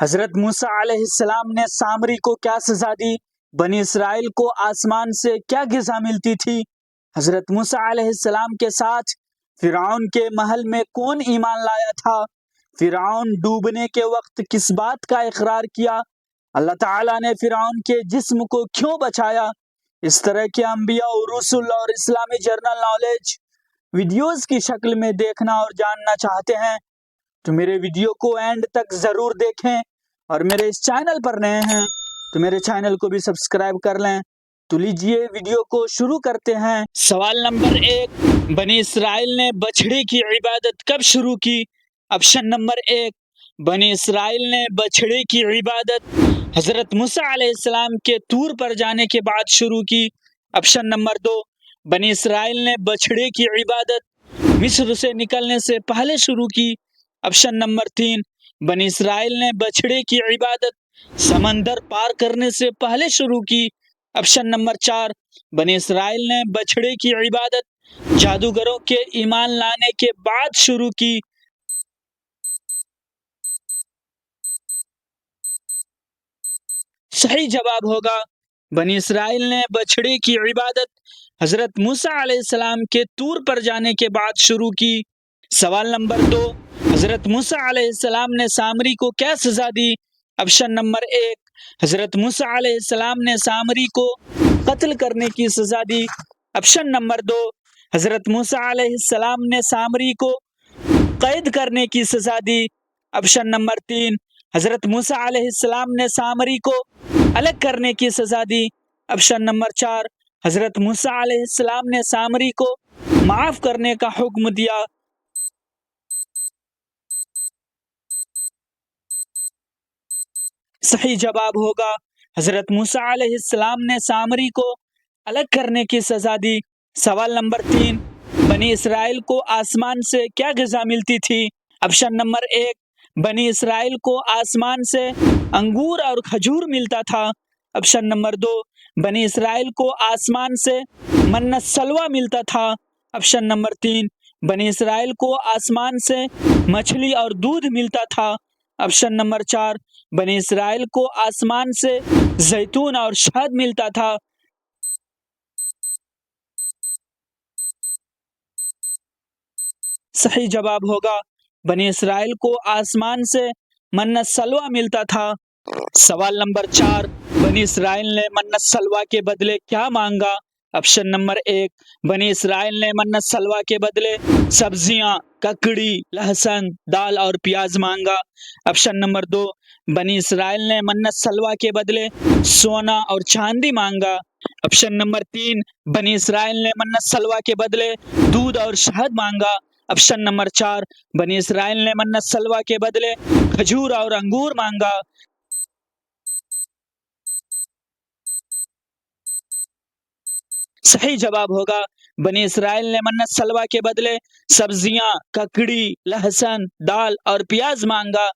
حضرت موسیٰ علیہ السلام نے سامری کو کیا سزا دی؟ بنی اسرائیل کو آسمان سے کیا غذا ملتی تھی؟ حضرت موسیٰ علیہ السلام کے ساتھ فرعون کے محل میں کون ایمان لایا تھا؟ فرعون ڈوبنے کے وقت کس بات کا اقرار کیا؟ اللہ تعالیٰ نے فرعون کے جسم کو کیوں بچایا؟ اس طرح کے انبیاء اور رسول اور اسلامی جرنل نالج ویڈیوز کی شکل میں دیکھنا اور جاننا چاہتے ہیں تو میرے ویڈیو کو اینڈ تک ضرور دیکھیں، اور میرے اس چینل پر نئے ہیں تو میرے چینل کو بھی سبسکرائب کر لیں۔ تو لیجئے ویڈیو کو شروع کرتے ہیں۔ سوال نمبر 1، بنی اسرائیل نے بچھڑے کی عبادت کب شروع کی؟ آپشن نمبر 1، بنی اسرائیل نے بچھڑے کی عبادت حضرت موسیٰ علیہ السلام کے طور پر جانے کے بعد شروع کی۔ آپشن نمبر 2، بنی اسرائیل نے بچھڑے کی عبادت مصر سے نکلنے سے پہلے شروع کی۔ آپشن نمبر 3، بنی اسرائیل نے بچھڑے کی عبادت سمندر پار کرنے سے پہلے شروع کی۔ آپشن نمبر 4، بنی اسرائیل نے بچھڑے کی عبادت جادوگروں کے ایمان لانے کے بعد شروع کی۔ صحیح جواب ہوگا بنی اسرائیل نے بچھڑے کی عبادت حضرت موسیٰ علیہ السلام کے طور پر جانے کے بعد شروع کی۔ سوال نمبر 2، حضرت موسیٰ علیہ السلام نے سامری کو کیا سزا دی؟ آپشن نمبر 1، حضرت موسیٰ علیہ السلام نے سامری کو قتل کرنے کی سزا دی۔ آپشن نمبر 2، حضرت موسیٰ علیہ السلام نے سامری کو قید کرنے کی سزا دی۔ آپشن نمبر 3، حضرت موسیٰ علیہ السلام نے سامری کو الگ کرنے کی سزا دی۔ آپشن نمبر 4، حضرت موسیٰ علیہ السلام نے سامری کو معاف کرنے کا حکم دیا۔ صحیح جواب ہوگا حضرت موسیٰ علیہ السلام نے سامری کو الگ کرنے کی سزا دی۔ سوال نمبر 3، بنی اسرائیل کو آسمان سے کیا غذا ملتی تھی؟ آپشن نمبر 1، بنی اسرائیل کو آسمان سے انگور اور کھجور ملتا تھا۔ آپشن نمبر 2، بنی اسرائیل کو آسمان سے من سلوہ ملتا تھا۔ آپشن نمبر 3، بنی اسرائیل کو آسمان سے مچھلی اور دودھ ملتا تھا۔ آپشن نمبر 4، بنی اسرائیل کو آسمان سے زیتون اور شہد ملتا تھا۔ صحیح جواب ہوگا بنی اسرائیل کو آسمان سے من سلوہ ملتا تھا۔ سوال نمبر 4، بنی اسرائیل نے من سلوہ کے بدلے کیا مانگا؟ آپشن نمبر 1، بنی اسرائیل نے من سلوہ کے بدلے سبزیاں، ککڑی، لہسن، دال اور پیاز مانگا۔ آپشن نمبر 2، بنی اسرائیل نے من سلوہ کے بدلے سونا اور چاندی مانگا۔ آپشن نمبر 3، بنی اسرائیل نے من سلوہ کے بدلے دودھ اور شہد مانگا۔ آپشن نمبر 4، بنی اسرائیل نے من سلوہ کے بدلے کھجور اور انگور مانگا۔ صحیح جواب ہوگا بنی اسرائیل نے من سلوہ کے بدلے سبزیاں، ککڑی، لہسن، دال اور پیاز مانگا۔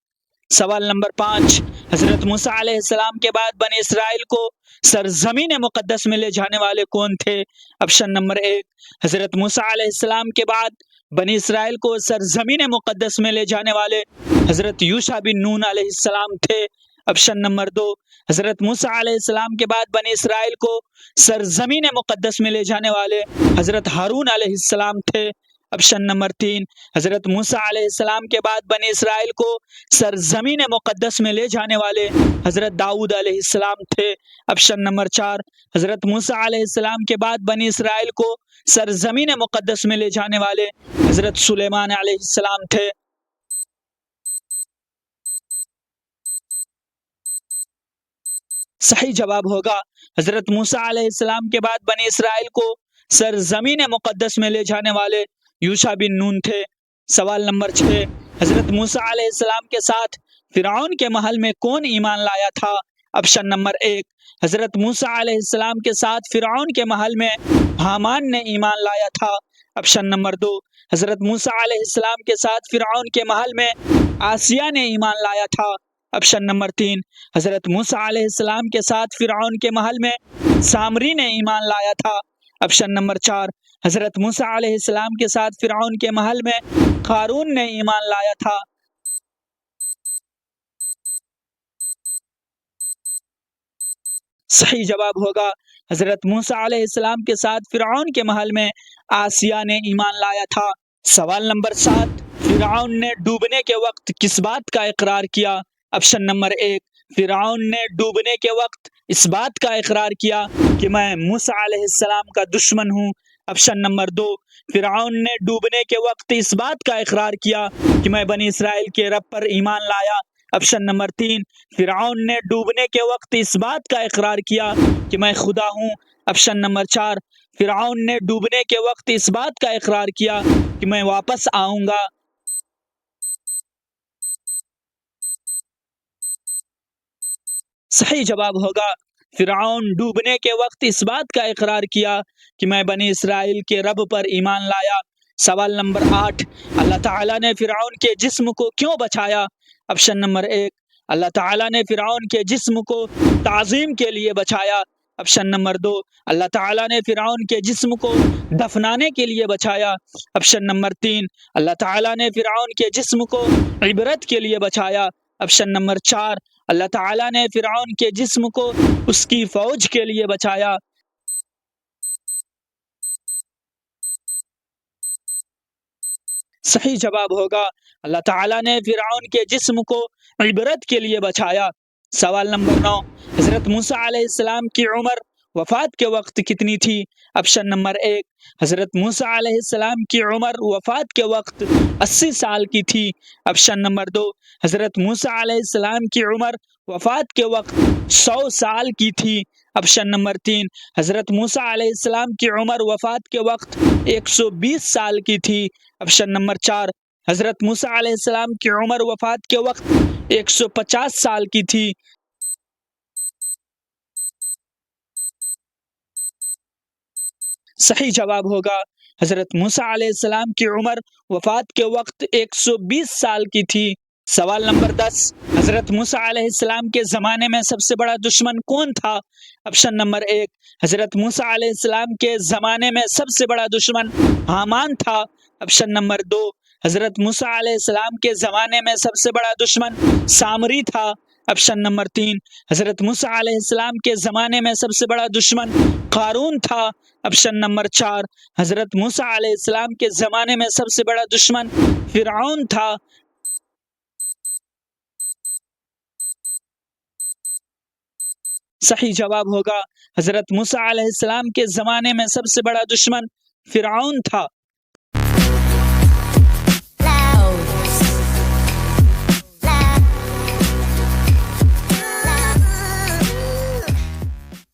سوال نمبر 5، حضرت موسیٰ علیہ السلام کے بعد بنی اسرائیل کو سرزمین مقدس میں لے جانے والے کون تھے؟ آپشن نمبر 1، حضرت موسیٰ علیہ السلام کے بعد بنی اسرائیل کو سرزمین مقدس میں لے جانے والے حضرت یوشع بن نون علیہ السلام تھے۔ آپشن نمبر 2، حضرت موسیٰ علیہ السلام کے بعد بنی اسرائیل کو سرزمین مقدس میں لے جانے والے حضرت ہارون علیہ السلام تھے۔ آپشن نمبر 3، حضرت موسیٰ علیہ السلام کے بعد بنی اسرائیل کو سرزمین مقدس میں لے جانے والے حضرت داؤد علیہ السلام تھے۔ آپشن نمبر 4، حضرت موسیٰ علیہ السلام کے بعد بنی اسرائیل کو سرزمین مقدس میں لے جانے والے حضرت سلیمان علیہ السلام تھے۔ صحیح جواب ہوگا حضرت موسیٰ علیہ السلام کے بعد بنی اسرائیل کو سرزمین مقدس میں لے جانے والے یوشع بن نون تھے۔ سوال نمبر 6، حضرت موسیٰ علیہ السلام کے ساتھ فرعون کے محل میں کون ایمان لایا تھا؟ آپشن نمبر 1، حضرت موسیٰ علیہ السلام کے ساتھ فرعون کے محل میں حامان نے ایمان لایا تھا۔ آپشن نمبر 2، حضرت موسیٰ علیہ السلام کے ساتھ فرعون کے محل میں آسیہ نے ایمان لایا تھا۔ آپشن نمبر 3، حضرت موسیٰ علیہ السلام کے ساتھ فرعون کے محل میں سامری نے ایمان لایا تھا۔ آپشن نمبر 4، حضرت موسیٰ علیہ السلام کے ساتھ فرعون کے محل میں قارون نے ایمان لایا تھا۔ صحیح جواب ہوگا حضرت موسیٰ علیہ السلام کے ساتھ فرعون کے محل میں آسیہ نے ایمان لایا تھا۔ سوال نمبر 7، فرعون نے ڈوبنے کے وقت کس بات کا اقرار کیا؟ آپشن نمبر 1، فرعون نے ڈوبنے کے وقت اس بات کا اقرار کیا کہ میں موسیٰ علیہ السلام کا دشمن ہوں۔ آپشن نمبر 2، فرعون نے ڈوبنے کے وقت اس بات کا اقرار کیا کہ میں بنی اسرائیل کے رب پر ایمان لایا۔ آپشن نمبر 3، فرعون نے ڈوبنے کے وقت اس بات کا اقرار کیا کہ میں خدا ہوں۔ آپشن نمبر 4، فرعون نے ڈوبنے کے وقت اس بات کا اقرار کیا کہ میں واپس آؤں گا۔ صحیح جواب ہوگا فرعون ڈوبنے کے وقت اس بات کا اقرار کیا کہ میں بنی اسرائیل کے رب پر ایمان لایا۔ سوال نمبر 8، اللہ تعالیٰ نے فرعون کے جسم کو کیوں بچایا؟ آپشن نمبر 1، اللہ تعالیٰ نے فرعون کے جسم کو تعظیم کے لیے بچایا۔ آپشن نمبر 2، اللہ تعالیٰ نے فرعون کے جسم کو دفنانے کے لیے بچایا۔ آپشن نمبر 3، اللہ تعالیٰ نے فرعون کے جسم کو عبرت کے لیے بچایا۔ آپشن نمبر 4، اللہ تعالیٰ نے فرعون کے جسم کو اس کی فوج کے لیے بچایا۔ صحیح جواب ہوگا اللہ تعالیٰ نے فرعون کے جسم کو عبرت کے لیے بچایا۔ سوال نمبر 9، حضرت موسیٰ علیہ السلام کی عمر وفات کے وقت کتنی تھی؟ آپشن نمبر 1، حضرت موسیٰ علیہ السلام کی عمر وفات کے وقت 80 سال کی تھی۔ آپشن نمبر 2، حضرت موسیٰ علیہ السلام کی عمر وفات کے وقت 100 سال کی تھی۔ آپشن نمبر 3، حضرت موسیٰ علیہ السلام کی عمر وفات کے وقت 120 سال کی تھی۔ آپشن نمبر 4، حضرت موسیٰ علیہ السلام کی عمر وفات کے وقت 150 سال کی تھی۔ صحیح جواب ہوگا حضرت موسیٰ علیہ السلام کی عمر وفات کے وقت 120 سال کی تھی۔ سوال نمبر 10، حضرت موسیٰ علیہ السلام کے زمانے میں سب سے بڑا دشمن کون تھا؟ آپشن نمبر 1، حضرت موسیٰ علیہ السلام کے زمانے میں سب سے بڑا دشمن حامان تھا۔ آپشن نمبر 2، حضرت موسیٰ علیہ السلام کے زمانے میں سب سے بڑا دشمن سامری تھا۔ آپشن نمبر 3، حضرت موسیٰ علیہ السلام کے زمانے میں سب سے بڑا دشمن قارون تھا۔ آپشن نمبر 4، حضرت موسیٰ علیہ السلام کے زمانے میں سب سے بڑا دشمن فرعون تھا۔ صحیح جواب ہوگا حضرت موسیٰ علیہ السلام کے زمانے میں سب سے بڑا دشمن فرعون تھا۔